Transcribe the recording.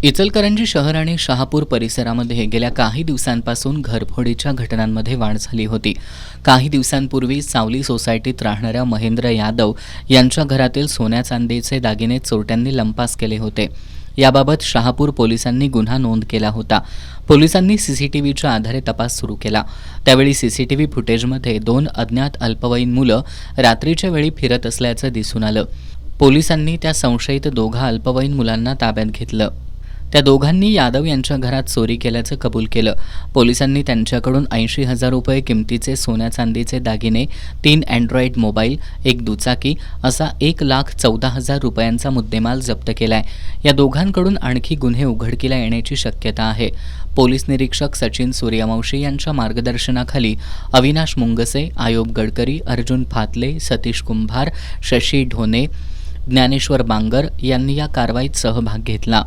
इचलकरंजी शहर आणि शहापूर परिसरामध्ये गेल्या काही दिवसांपासून घरफोडीच्या घटनांमध्ये वाढ झाली होती. काही दिवसांपूर्वी सावली सोसायटीत राहणाऱ्या महेंद्र यादव यांच्या घरातील सोन्या चांदीचे दागिने चोरट्यांनी लंपास केले होते. याबाबत शहापूर पोलिसांनी गुन्हा नोंद केला होता. पोलिसांनी सीसीटीव्हीच्या आधारे तपास सुरू केला. त्यावेळी सीसीटीव्ही फुटेजमध्ये 2 अज्ञात अल्पवयीन मुलं रात्रीच्या वेळी फिरत असल्याचं दिसून आलं. पोलिसांनी त्या संशयित दोघा अल्पवयीन मुलांना ताब्यात घेतलं. त्या दोघांनी यादव यांच्या घरात चोरी केल्याचं कबूल केलं. पोलिसांनी त्यांच्याकडून 80,000 रुपये किमतीचे सोन्या चांदीचे दागिने, 3 अँड्रॉइड मोबाईल, 1 दुचाकी असा 1,14,000 रुपयांचा मुद्देमाल जप्त केलाय. या दोघांकडून आणखी गुन्हे उघडकीला येण्याची शक्यता आहे. पोलीस निरीक्षक सचिन सूर्यवंशी यांच्या मार्गदर्शनाखाली अविनाश मुंगसे, आयोब गडकरी, अर्जुन फातले, सतीश कुंभार, शशी ढोणे, ज्ञानेश्वर बांगर यांनी या कारवाईत सहभाग घेतला.